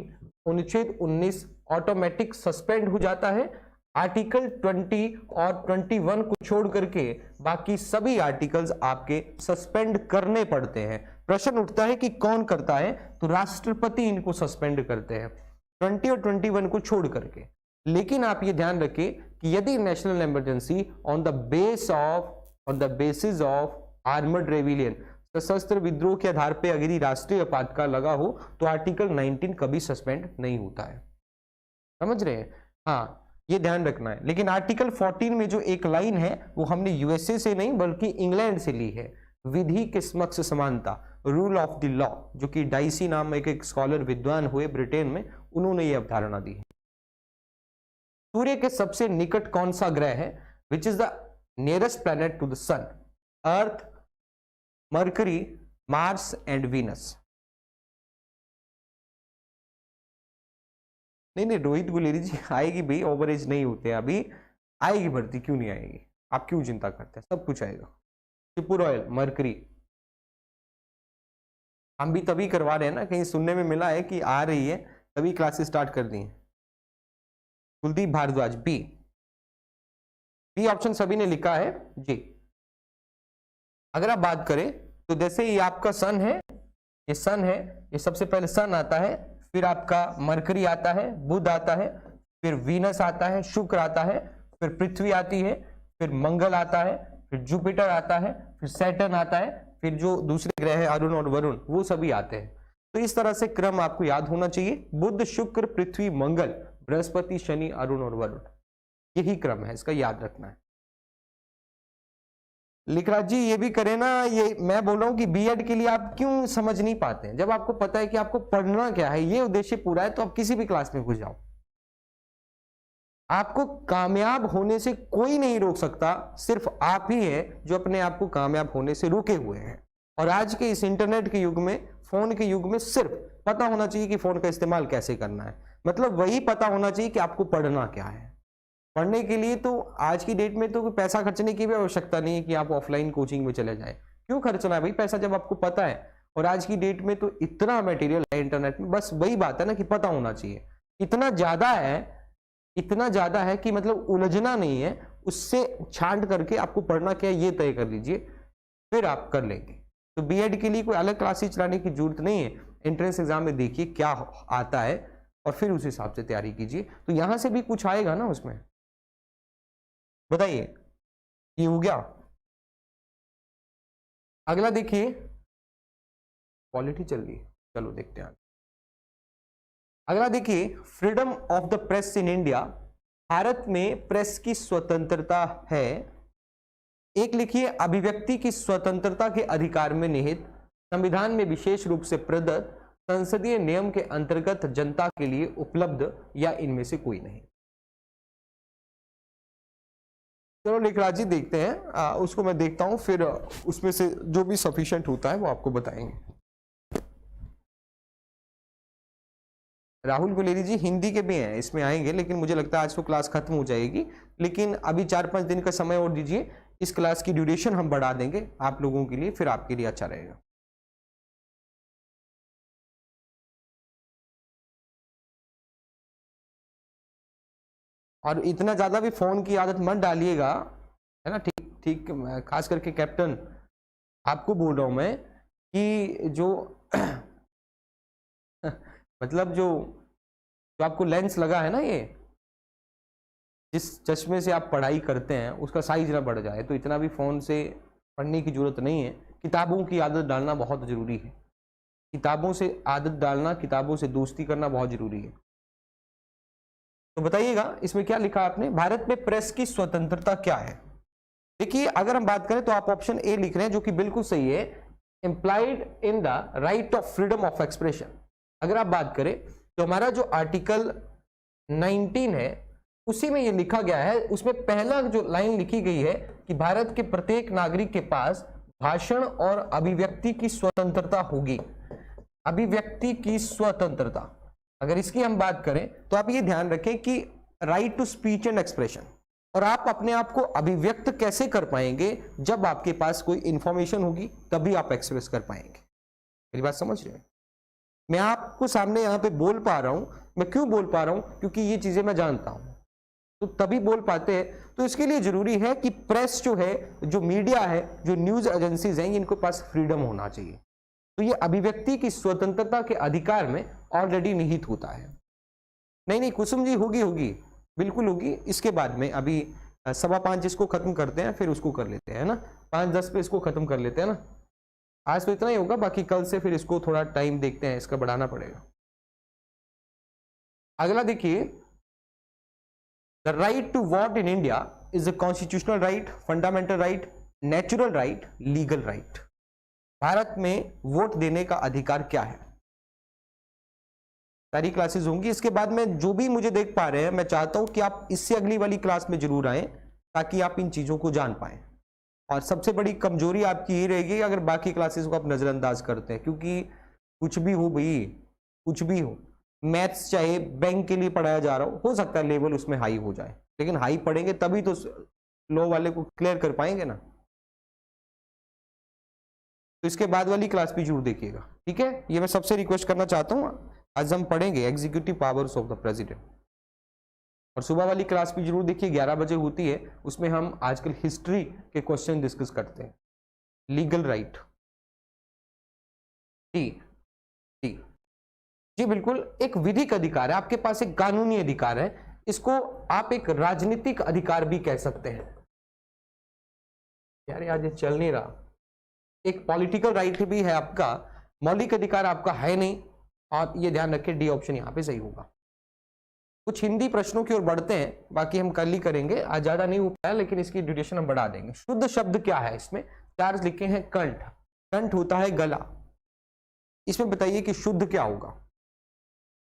अनुच्छेद 19 ऑटोमेटिक सस्पेंड हो जाता है। आर्टिकल 20 और 21 को छोड़ करके बाकी सभी आर्टिकल्स आपके सस्पेंड करने पड़ते हैं। प्रश्न उठता है कि कौन करता है, तो राष्ट्रपति इनको सस्पेंड करते हैं 20 और 21 को छोड़ करके। लेकिन आप ये ध्यान रखें कि यदि national emergency on the basis of armed rebellion, सशस्त्र विद्रोह के आधार पे अगर राष्ट्रीय आपातकाल लगा हो तो आर्टिकल 19 कभी सस्पेंड नहीं होता है। समझ रहे हैं? हाँ ये ध्यान रखना है। लेकिन आर्टिकल 14 में जो एक लाइन है वो हमने यूएसए से नहीं बल्कि इंग्लैंड से ली है। विधि के समक्ष समानता, रूल ऑफ द लॉ, जो कि डाइसी नाम एक स्कॉलर विद्वान हुए ब्रिटेन में, उन्होंने ये अवधारणा दी है। सूर्य के सबसे निकट कौन सा ग्रह है? Which is the nearest planet to the sun? Earth, Mercury, Mars and Venus. नहीं रोहित गुलेरी जी आएगी भाई, ओवर एज नहीं होते अभी, आएगी भर्ती, क्यों नहीं आएगी? आप क्यों चिंता करते हैं, सब कुछ आएगा। त्रिपुर ऑयल, मरकरी, हम भी तभी करवा रहे हैं ना, कहीं सुनने में मिला है कि आ रही है तभी क्लासेस स्टार्ट कर दी। कुलदीप भारद्वाज, बी ऑप्शन सभी ने लिखा है जी। अगर आप बात करें तो जैसे ये आपका सन है, ये सन है, ये सबसे पहले सन आता है, फिर आपका मरकरी आता है, बुध आता है, फिर वीनस आता है, शुक्र आता है, फिर पृथ्वी आती है, फिर मंगल आता है, फिर जुपिटर आता है, फिर सैटर्न आता है, फिर जो दूसरे ग्रह है अरुण और वरुण, वो सभी आते हैं। तो इस तरह से क्रम आपको याद होना चाहिए, बुध, शुक्र, पृथ्वी, मंगल, बृहस्पति, शनि, अरुण और वरुण, यही क्रम है, इसका याद रखना है। लिखराज जी ये भी करें ना, ये मैं बोल रहा हूं कि बीएड के लिए आप क्यों समझ नहीं पाते हैं? जब आपको पता है कि आपको पढ़ना क्या है, ये उद्देश्य पूरा है, तो आप किसी भी क्लास में घुस जाओ। आपको कामयाब होने से कोई नहीं रोक सकता, सिर्फ आप ही है जो अपने आप को कामयाब होने से रोके हुए हैं। और आज के इस इंटरनेट के युग में, फोन के युग में, सिर्फ पता होना चाहिए कि फोन का इस्तेमाल कैसे करना है। मतलब वही पता होना चाहिए कि आपको पढ़ना क्या है। पढ़ने के लिए तो आज की डेट में तो पैसा खर्चने की भी आवश्यकता नहीं है कि आप ऑफलाइन कोचिंग में चले जाएं। क्यों खर्चना है भाई पैसा जब आपको पता है। और आज की डेट में तो इतना मटेरियल है इंटरनेट में, बस वही बात है ना कि पता होना चाहिए। इतना ज्यादा है, इतना ज्यादा है कि मतलब उलझना नहीं है, उससे छांट करके आपको पढ़ना क्या है ये तय कर लीजिए, फिर आप कर लेंगे। तो बीएड के लिए कोई अलग क्लासेस चलाने की जरूरत नहीं है। एंट्रेंस एग्जाम में देखिए क्या आता है और फिर उस हिसाब से तैयारी कीजिए। तो यहां से भी कुछ आएगा ना उसमें, बताइए। ये हो गया। अगला देखिए, क्वालिटी चल रही है, चलो देखते हैं। अगला देखिए, freedom of the press in India. Bharat में प्रेस की स्वतंत्रता है। एक लिखिए, अभिव्यक्ति की स्वतंत्रता के अधिकार में निहित, संविधान में विशेष रूप से प्रदत्त, संसदीय नियम के अंतर्गत जनता के लिए उपलब्ध, या इनमें से कोई नहीं। चलो लेखराज जी देखते हैं, उसको मैं देखता हूं, फिर उसमें से जो भी सफिशिएंट होता है वो आपको बताएंगे। राहुल गुलेरी जी हिंदी के भी हैं, इसमें आएंगे, लेकिन मुझे लगता है आज तो क्लास खत्म हो जाएगी। लेकिन अभी 4-5 दिन का समय और दीजिए, इस क्लास की ड्यूरेशन हम बढ़ा देंगे आप लोगों के लिए, फिर आपके लिए अच्छा रहेगा। और इतना ज्यादा भी फोन की आदत मत डालिएगा, है ना। ठीक ठीक, खास करके कैप्टन आपको बोल रहा हूं मैं कि जो मतलब जो आपको लेंस लगा है ना, ये जिस चश्मे से आप पढ़ाई करते हैं उसका साइज ना बढ़ जाए, तो इतना भी फोन से पढ़ने की जरूरत नहीं है। किताबों की आदत डालना बहुत जरूरी है। किताबों से आदत डालना, किताबों से दोस्ती करना बहुत जरूरी है। तो बताइएगा इसमें क्या लिखा आपने, भारत में प्रेस की स्वतंत्रता क्या है। देखिए अगर हम बात करें तो आप ऑप्शन ए लिख रहे हैं, जो कि बिल्कुल सही है, implied in the right of freedom of expression. अगर आप बात करें तो हमारा जो आर्टिकल 19 है उसी में ये लिखा गया है, उसमें पहला जो लाइन लिखी गई है कि भारत के प्रत्येक नागरिक के पास भाषण और अभिव्यक्ति की स्वतंत्रता होगी। अभिव्यक्ति की स्वतंत्रता, अगर इसकी हम बात करें तो आप ये ध्यान रखें कि right to speech and expression, और आप अपने आप को अभिव्यक्त कैसे कर पाएंगे, जब आपके पास कोई इंफॉर्मेशन होगी तभी आप एक्सप्रेस कर पाएंगे। मेरी बात समझ रहे हैं। मैं आपको सामने यहाँ पे बोल पा रहा हूं, मैं क्यों बोल पा रहा हूं, क्योंकि ये चीजें मैं जानता हूं, तो तभी बोल पाते हैं। तो इसके लिए जरूरी है कि प्रेस जो है, जो मीडिया है, जो न्यूज एजेंसीज हैं, इनके पास फ्रीडम होना चाहिए। तो ये अभिव्यक्ति की स्वतंत्रता के अधिकार में ऑलरेडी निहित होता है। नहीं कुसुम जी, होगी बिल्कुल होगी। इसके बाद में अभी 5:15 इसको खत्म करते हैं, फिर उसको कर लेते हैं ना, 5:10 पे इसको खत्म कर लेते हैं ना। आज तो इतना ही होगा, बाकी कल से फिर इसको थोड़ा टाइम देखते हैं, इसका बढ़ाना पड़ेगा। अगला देखिए, the right to vote in India is a constitutional right, fundamental right, natural right, legal right. Bharat में वोट देने का अधिकार क्या है। सारी क्लासेस होंगी। इसके बाद में जो भी मुझे देख पा रहे हैं, मैं चाहता हूं कि आप इससे अगली वाली क्लास में जरूर आए, ताकि आप इन चीजों को जान पाएं। और सबसे बड़ी कमजोरी आपकी ये रहेगी अगर बाकी क्लासेस को आप नजरअंदाज करते हैं, क्योंकि कुछ भी हो भाई, कुछ भी हो, मैथ्स चाहे बैंक के लिए पढ़ाया जा रहा हो सकता है लेवल उसमें हाई हो जाए, लेकिन हाई पढ़ेंगे तभी तो लो वाले को क्लियर कर पाएंगे ना। तो इसके बाद वाली क्लास भी जरूर देखिएगा, ठीक है। ये मैं सबसे रिक्वेस्ट करना चाहता हूँ। आज हम पढ़ेंगे executive powers of the president, और सुबह वाली क्लास भी जरूर देखिए, 11 बजे होती है। उसमें हम आजकल हिस्ट्री के क्वेश्चन डिस्कस करते हैं। लीगल राइट, ठीक ठीक जी, बिल्कुल एक विधिक अधिकार है, आपके पास एक कानूनी अधिकार है, इसको आप एक राजनीतिक अधिकार भी कह सकते हैं। यार आज ये चल नहीं रहा। एक पॉलिटिकल राइट भी है आपका, मौलिक अधिकार आपका है नहीं। आप ये ध्यान रखें, डी ऑप्शन यहां पे सही होगा। कुछ हिंदी प्रश्नों की ओर बढ़ते हैं, बाकी हम कल ही करेंगे, आज ज्यादा नहीं हो पाया, लेकिन इसकी ड्यूरेशन हम बढ़ा देंगे। शुद्ध शब्द क्या है, इसमें 4 लिखे हैं। कंठ, कंठ होता है गला। इसमें बताइए कि शुद्ध क्या होगा।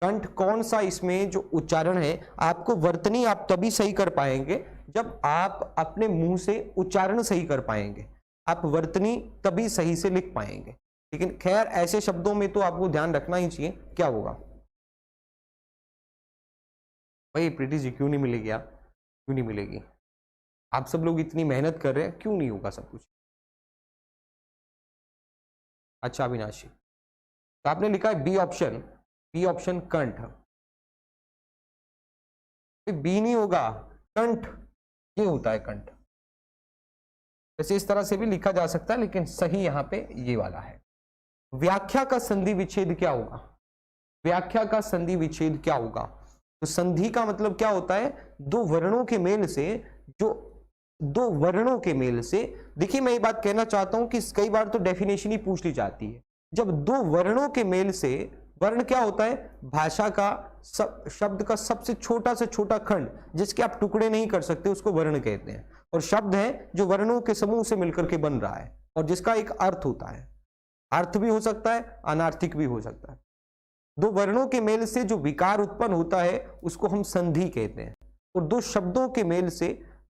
कंठ कौन सा इसमें जो उच्चारण है, आपको वर्तनी आप तभी सही कर पाएंगे जब आप अपने मुंह से उच्चारण सही कर पाएंगे। आप वर्तनी तभी सही से लिख पाएंगे। लेकिन खैर ऐसे शब्दों में तो आपको ध्यान रखना ही चाहिए क्या होगा। भाई प्रीति जी क्यों नहीं मिलेगी आप, क्यों नहीं मिलेगी? आप सब लोग इतनी मेहनत कर रहे हैं, क्यों नहीं होगा सब कुछ? अच्छा अविनाशी, तो आपने लिखा है बी ऑप्शन, बी ऑप्शन कंठ। बी नहीं होगा, कंठ ये होता है, कंठ। वैसे इस तरह से भी लिखा जा सकता है, लेकिन सही यहां पे ये वाला है। व्याख्या का संधि विच्छेद क्या होगा? व्याख्या का संधि विच्छेद क्या होगा? तो संधि का मतलब क्या होता है? दो वर्णों के मेल से, जो दो वर्णों के मेल से, देखिए मैं ये बात कहना चाहता हूं कि कई बार तो डेफिनेशन ही पूछ ली जाती है। जब दो वर्णों के मेल से, वर्ण क्या होता है? भाषा का शब्द का सबसे छोटा से छोटा खंड, जिसके आप टुकड़े नहीं कर सकते, उसको वर्ण कहते हैं। और शब्द है जो वर्णों के समूह से मिलकर के बन रहा है और जिसका एक अर्थ होता है। अर्थ भी हो सकता है, अनार्थिक भी हो सकता है। दो वर्णों के मेल से जो विकार उत्पन्न होता है उसको हम संधि कहते हैं। और दो शब्दों के मेल से,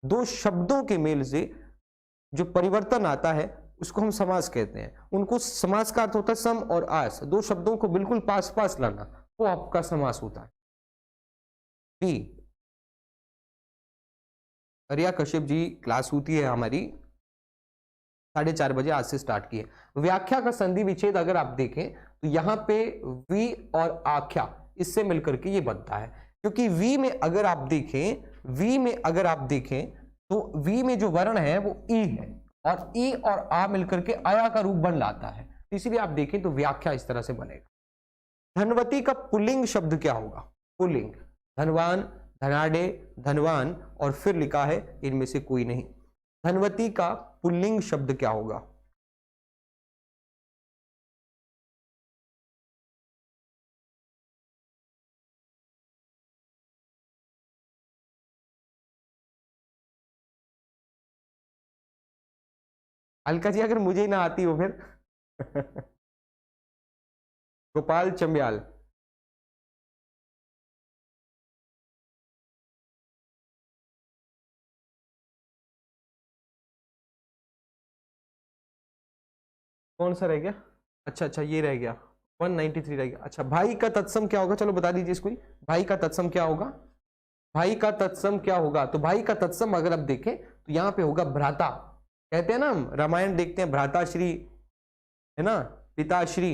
दो शब्दों के मेल से जो परिवर्तन आता है उसको हम समास कहते हैं। उनको समास का अर्थ होता है सम और आस, दो शब्दों को बिल्कुल पास पास लाना, वो आपका समास होता है। बी, रिया कश्यप जी क्लास होती है हमारी 4:30 बजे, आज से स्टार्ट की है। व्याख्या का संधि विच्छेद अगर आप देखें तो यहां पे वी और आख्या, इससे मिलकर के ये बनता है। क्योंकि वी में अगर आप देखें, वी में अगर आप देखें तो वी में जो वर्ण है वो ई है, और ई और आ मिलकर के आया का रूप बन लाता है। इसलिए आप देखें तो व्याख्या इस तरह से बनेगा। धनवती का पुल्लिंग शब्द क्या होगा? पुल्लिंग, धनवान, धनाढ़े, धनवान, और फिर लिखा है इनमें से कोई नहीं। धनवती का पुल्लिंग शब्द क्या होगा? अलका जी अगर मुझे ही ना आती हो फिर गोपाल चंब्याल, कौन सा रह गया? अच्छा अच्छा ये रह गया, 193 रह गया। अच्छा भाई का तत्सम क्या होगा? चलो बता दीजिए इसको। भाई का तत्सम क्या होगा? भाई का तत्सम क्या होगा? तो भाई का तत्सम अगर आप देखें तो यहां पे होगा भ्राता। कहते हैं ना, हम रामायण देखते हैं भ्राताश्री, है ना, पिताश्री,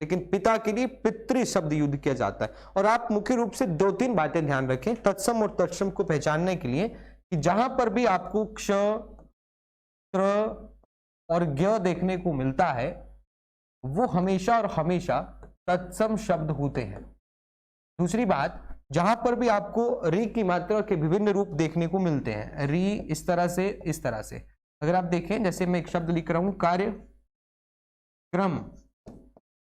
लेकिन पिता के लिए पितृ शब्द युद्ध किया जाता है। और आप मुख्य रूप से 2-3 बातें ध्यान रखें तत्सम और तत्सम को पहचानने के लिए, कि जहां पर भी आपको क्ष, त्र और ज्ञ देखने को मिलता है वो हमेशा और हमेशा तत्सम शब्द होते हैं। दूसरी बात, जहां पर भी आपको री की मात्रा के विभिन्न रूप देखने को मिलते हैं, री इस तरह से, इस तरह से, अगर आप देखें जैसे मैं एक शब्द लिख रहा हूं कार्य क्रम,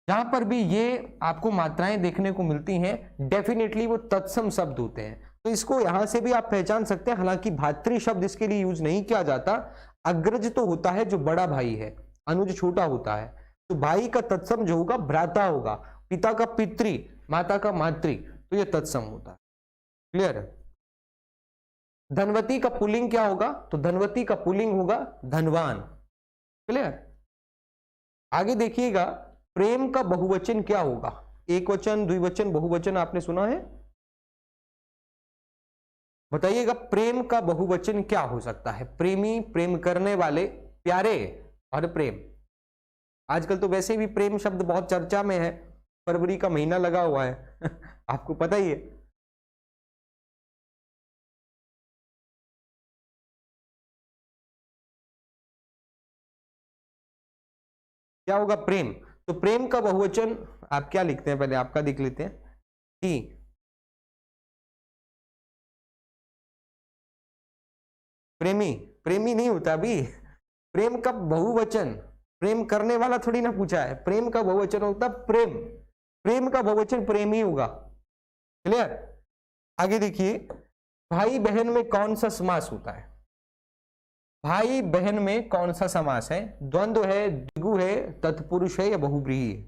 जहां पर भी ये आपको मात्राएं देखने को मिलती हैं डेफिनेटली वो तत्सम शब्द होते हैं। तो इसको यहां से भी आप पहचान सकते हैं। हालांकि भातृ शब्द इसके लिए यूज नहीं किया जाता। अग्रज तो होता है जो बड़ा भाई है, अनुज छोटा होता है। तो भाई का तत्सम जो होगा भ्राता होगा, पिता का पितृ, माता का मातृ, तो ये तत्सम होता है। क्लियर है? धनवती का पुल्लिंग क्या होगा? तो धनवती का पुल्लिंग होगा धनवान। क्लियर? आगे देखिएगा, प्रेम का बहुवचन क्या होगा? एक वचन, द्विवचन, बहुवचन आपने सुना है? बताइएगा प्रेम का बहुवचन क्या हो सकता है? प्रेमी, प्रेम करने वाले, प्यारे और प्रेम। आजकल तो वैसे भी प्रेम शब्द बहुत चर्चा में है, फरवरी का महीना लगा हुआ है आपको पता ही है। क्या होगा? प्रेम। तो प्रेम का बहुवचन आप क्या लिखते हैं? पहले आपका देख लेते हैं। टी, प्रेमी, प्रेमी नहीं होता अभी। प्रेम का बहुवचन, प्रेम करने वाला थोड़ी ना पूछा है। प्रेम का बहुवचन होता प्रेम, प्रेम का बहुवचन प्रेम ही होगा। क्लियर? आगे देखिए, भाई बहन में कौन सा समास होता है? भाई बहन में कौन सा समास है? द्वंद्व है, द्विगु है, तत्पुरुष है या बहुव्रीहि है?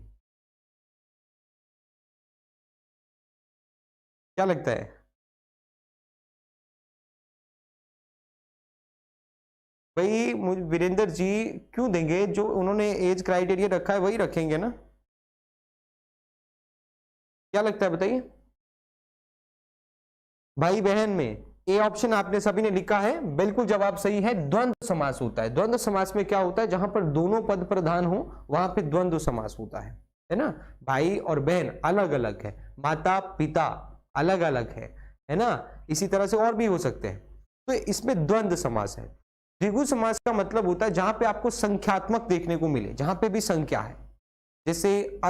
क्या लगता है? भाई मुझे वीरेंद्र जी क्यों देंगे? जो उन्होंने एज क्राइटेरिया रखा है वही रखेंगे ना। क्या लगता है बताइए? भाई बहन में ए ऑप्शन आपने सभी ने लिखा है, बिल्कुल जवाब सही है। द्वंद्व समास होता है। द्वंद्व समास में क्या होता है, जहां पर दोनों पद प्रधान हो वहां पे द्वंद्व समास होता है ना। भाई और बहन अलग अलग है, माता पिता अलग अलग है ना। इसी तरह से और भी हो सकते हैं, तो इसमें द्वंद्व समास है। द्विगु समास का मतलब होता है जहां पे आपको संख्यात्मक देखने को मिले, जहां पे भी संख्या है, जैसे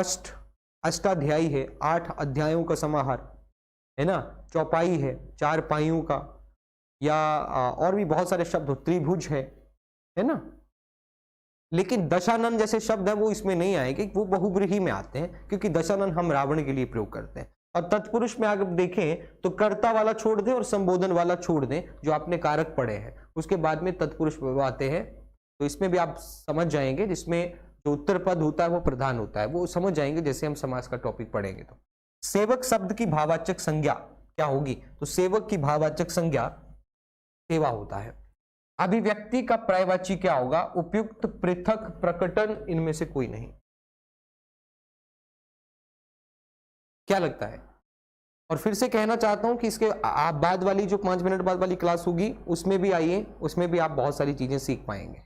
अष्टाध्यायी है, 8 अध्यायों का समाहार है ना, चौपाई है, 4 पाइयों का, या और भी बहुत सारे शब्द, त्रिभुज है ना। लेकिन दशानन जैसे शब्द है वो इसमें नहीं आएंगे, वो बहुब्रीहि में आते हैं, क्योंकि दशानन हम रावण के लिए प्रयोग करते हैं। और तत्पुरुष में अगर देखें तो कर्ता वाला छोड़ दें और संबोधन वाला छोड़ दें, जो आपने कारक पढ़े हैं, उसके बाद में तत्पुरुष आते हैं। तो इसमें भी आप समझ जाएंगे, जिसमें जो उत्तर पद होता है वो प्रधान होता है, वो समझ जाएंगे जैसे हम समास का टॉपिक पढ़ेंगे। तो सेवक शब्द की भाववाचक संज्ञा क्या होगी, तो सेवक की भाववाचक संज्ञा सेवा होता है। अभिव्यक्ति का पर्यायवाची क्या होगा, उपयुक्त, पृथक, प्रकटन, इनमें से कोई नहीं। क्या लगता है? और फिर से कहना चाहता हूं कि इसके आप बाद वाली जो 5 मिनट बाद वाली क्लास होगी उसमें भी आइए, उसमें भी आप बहुत सारी चीजें सीख पाएंगे।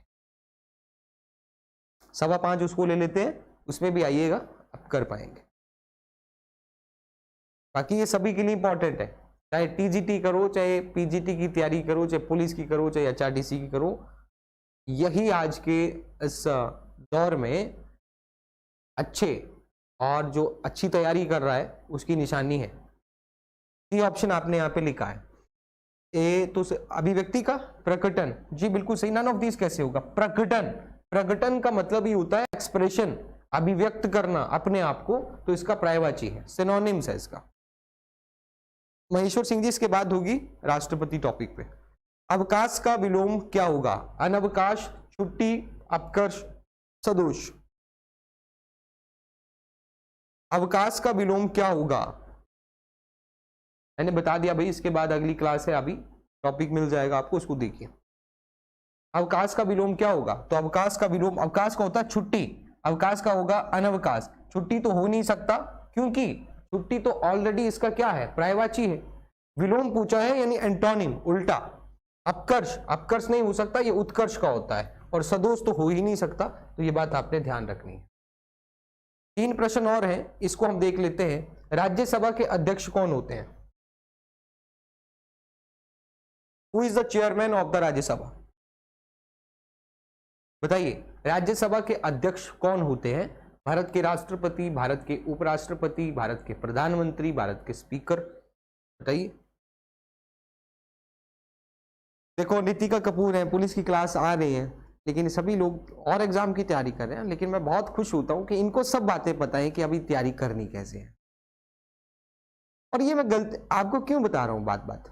5:15 उसको ले लेते हैं, उसमें भी आइएगा, आप कर पाएंगे। बाकी ये सभी के लिए इंपॉर्टेंट है, चाहे टीजीटी करो, चाहे पीजीटी की तैयारी करो, चाहे पुलिस की करो, चाहे एचआरटीसी की करो। यही आज के इस दौर में अच्छे और जो अच्छी तैयारी कर रहा है उसकी निशानी है। ये ऑप्शन आपने यहाँ पे लिखा है ए, तो अभिव्यक्ति का प्रकटन, जी बिल्कुल सही। नन ऑफ दिस कैसे होगा, प्रकटन, प्रकटन का मतलब ही होता है एक्सप्रेशन, अभिव्यक्त करना अपने आप को, तो इसका पर्यायवाची है, सिनोनिम्स है इसका। महेश्वर सिंह जी इसके बाद होगी राष्ट्रपति टॉपिक पे। अवकाश का विलोम क्या होगा, अनवकाश, छुट्टी, अपकर्ष, सदोष। अवकाश का विलोम क्या होगा, मैंने बता दिया भाई, इसके बाद अगली क्लास है, अभी टॉपिक मिल जाएगा आपको, उसको देखिए। अवकाश का विलोम क्या होगा, तो अवकाश का विलोम, अवकाश का होता है छुट्टी, अवकाश का होगा अनवकाश। छुट्टी तो हो नहीं सकता, क्योंकि छुट्टी तो ऑलरेडी इसका क्या है, पर्यायवाची है। विलोम पूछा है यानी एंटोनिम, उल्टा। अपकर्ष, अपकर्ष नहीं हो सकता, ये उत्कर्ष का होता है। और सदोष तो हो ही नहीं सकता, तो ये बात आपने ध्यान रखनी है। 3 प्रश्न और हैं, इसको हम देख लेते हैं। राज्यसभा के अध्यक्ष कौन होते हैं, who is the chairman of the Rajya Sabha, बताइए। राज्यसभा के अध्यक्ष कौन होते हैं, भारत के राष्ट्रपति, भारत के उपराष्ट्रपति, भारत के प्रधानमंत्री, भारत के स्पीकर, बताइए। देखो नितिका कपूर है, पुलिस की क्लास आ रही है, लेकिन सभी लोग और एग्जाम की तैयारी कर रहे हैं, लेकिन मैं बहुत खुश होता हूं कि इनको सब बातें पता है कि अभी तैयारी करनी कैसे है। और ये मैं गलत आपको क्यों बता रहा हूं बात बात,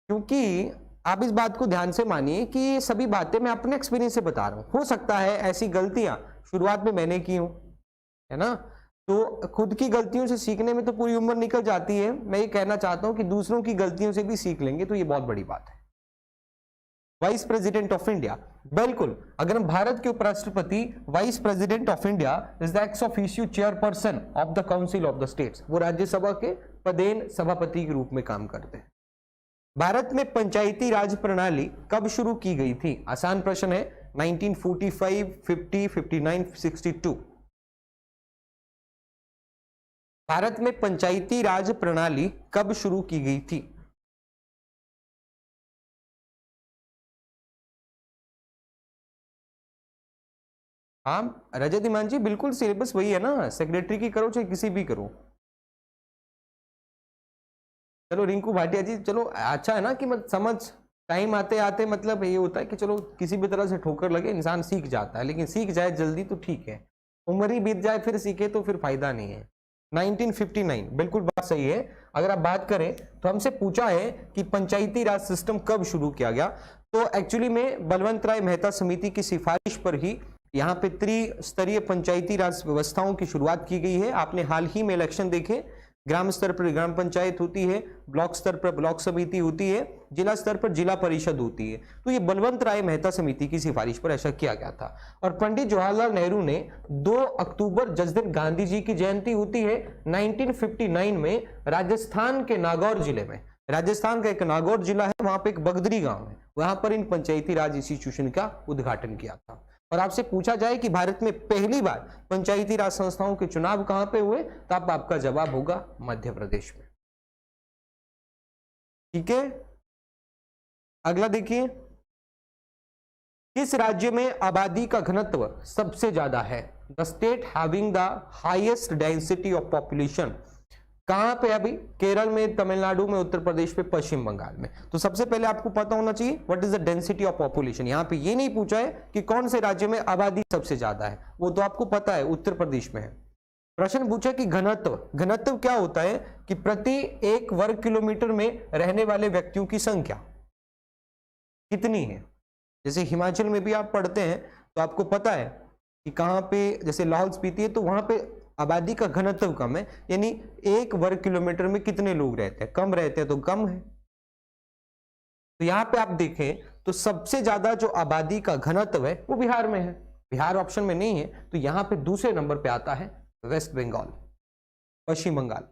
क्योंकि आप इस बात को ध्यान से मानिए कि ये सभी बातें मैं अपने एक्सपीरियंस से बता रहा हूं। हो सकता है ऐसी गलतियां शुरुआत में मैंने की हूं, है ना, तो खुद की गलतियों से सीखने में तो पूरी उम्र निकल जाती है। मैं ये कहना चाहता हूं कि दूसरों की गलतियों से भी सीख लेंगे तो ये बहुत बड़ी बात है। वाइस प्रेसिडेंट ऑफ इंडिया, बिल्कुल, अगर हम भारत के उपराष्ट्रपति, vice president of India is the ex officio chairperson of the council of the states, वो राज्यसभा के पदेन सभापति के रूप में काम करते हैं। भारत में पंचायती राज प्रणाली कब शुरू की गई थी, आसान प्रश्न है, 1945, 50, 59, 62। भारत में पंचायती राज प्रणाली कब शुरू की गई थी, हाँ रजत ईमान जी, बिल्कुल सिलेबस वही है ना, सेक्रेटरी की करो चाहे किसी भी करो। चलो रिंकू भाटिया जी, चलो अच्छा है ना कि मत समझ, टाइम आते आते मतलब ये होता है कि चलो किसी भी तरह से ठोकर लगे इंसान सीख जाता है, लेकिन सीख जाए जल्दी तो ठीक है, उम्र ही बीत जाए फिर सीखे तो फिर फायदा नहीं है। 1959, बिल्कुल बात सही है। अगर आप बात करें तो हमसे पूछा है कि पंचायती राज सिस्टम कब शुरू किया गया, तो एक्चुअली में बलवंत राय मेहता समिति की सिफारिश पर ही यहाँ पे त्रिस्तरीय पंचायती राज व्यवस्थाओं की शुरुआत की गई है। आपने हाल ही में इलेक्शन देखे, ग्राम स्तर पर ग्राम पंचायत होती है, ब्लॉक स्तर पर ब्लॉक समिति होती है, जिला स्तर पर जिला परिषद होती है। तो ये बलवंत राय मेहता समिति की सिफारिश पर ऐसा किया गया था। और पंडित जवाहरलाल नेहरू ने 2 अक्टूबर जिस दिन गांधी जी की जयंती होती है 1959 में राजस्थान के नागौर जिले में, राजस्थान का एक नागौर जिला है, वहां पे एक बगदरी गांव है, वहां पर इन पंचायती राज इंस्टीट्यूशन का उद्घाटन किया था। और आपसे पूछा जाए कि भारत में पहली बार पंचायती राज संस्थाओं के चुनाव कहां पे हुए, तो आपका जवाब होगा मध्य प्रदेश में। ठीक है, अगला देखिए, किस राज्य में आबादी का घनत्व सबसे ज्यादा है? The state having the highest density of population. कहां पे? अभी केरल में, तमिलनाडु में, उत्तर प्रदेश में, पश्चिम बंगाल में। तो सबसे पहले आपको पता होना चाहिए what is the density of population. यहां पे ये नहीं पूछा है कि कौन से राज्य में आबादी सबसे ज्यादा है, वो तो आपको पता है उत्तर प्रदेश में है। प्रश्न पूछा कि घनत्व, घनत्व क्या होता है कि प्रति 1 वर्ग किलोमीटर में रहने वाले व्यक्तियों की संख्या कितनी है। जैसे हिमाचल में भी आप पढ़ते हैं तो आपको पता है कि कहां पे, जैसे लाहौल स्पीति है तो वहां पे आबादी का घनत्व कम है, यानी 1 वर्ग किलोमीटर में कितने लोग रहते हैं, कम रहते हैं तो कम है। तो यहां पे आप देखें तो सबसे ज्यादा जो आबादी का घनत्व है वो बिहार में है, बिहार ऑप्शन में नहीं है, तो यहां पे दूसरे नंबर पे आता है वेस्ट बंगाल, पश्चिम बंगाल।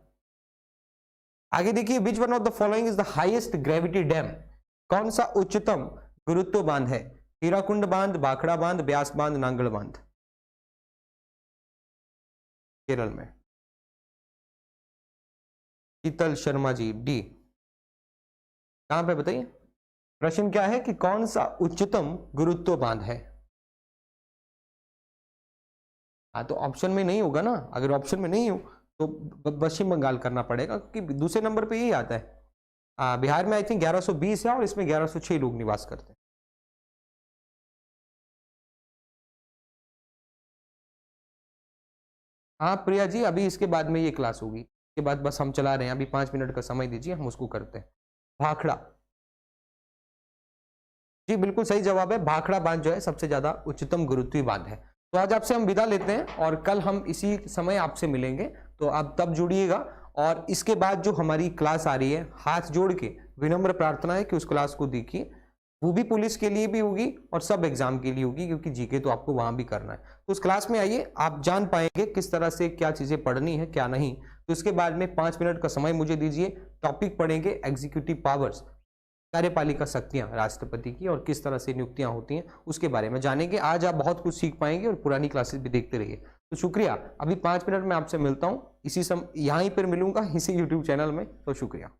आगे देखिए, which one of the following is the highest gravity dam. कौन सा उच्चतम गुरुत्व बांध है? हीराकुंड बांध, भाखड़ा बांध, ब्यास बांध, नांगल बांध। केरल में। शीतल शर्मा जी, डी। कहां पे बताइए? प्रश्न क्या है कि कौन सा उच्चतम गुरुत्व बांध है? हाँ, तो ऑप्शन में नहीं होगा ना, अगर ऑप्शन में नहीं हो तो पश्चिम बंगाल करना पड़ेगा, क्योंकि दूसरे नंबर पे यही आता है। बिहार में आई थिंक 1120 है और इसमें 1106 लोग निवास करते हैं। हाँ प्रिया जी, अभी इसके बाद में ये क्लास होगी, इसके बाद बस हम चला रहे हैं, अभी 5 मिनट का समय दीजिए, हम उसको करते हैं। भाखड़ा, जी बिल्कुल सही जवाब है। भाखड़ा बांध जो है सबसे ज्यादा उच्चतम गुरुत्वीय बांध है। तो आज आपसे हम विदा लेते हैं और कल हम इसी समय आपसे मिलेंगे, तो आप तब जुड़िएगा। और इसके बाद जो हमारी क्लास आ रही है, हाथ जोड़ के विनम्र प्रार्थना है कि उस क्लास को देखिए, वो भी पुलिस के लिए भी होगी और सब एग्जाम के लिए होगी, क्योंकि जीके तो आपको वहां भी करना है। तो उस क्लास में आइए, आप जान पाएंगे किस तरह से क्या चीजें पढ़नी है क्या नहीं। तो इसके बाद में 5 मिनट का समय मुझे दीजिए, टॉपिक पढ़ेंगे एग्जीक्यूटिव पावर्स, कार्यपालिका शक्तियां राष्ट्रपति की, और किस तरह से नियुक्तियां होती हैं उसके बारे में जानेंगे। आज आप बहुत कुछ सीख पाएंगे और पुरानी क्लासेस भी देखते रहिए। तो शुक्रिया, अभी 5 मिनट में आपसे मिलता हूं, इसी समय यहीं पर मिलूंगा, इसी यूट्यूब चैनल में। तो शुक्रिया।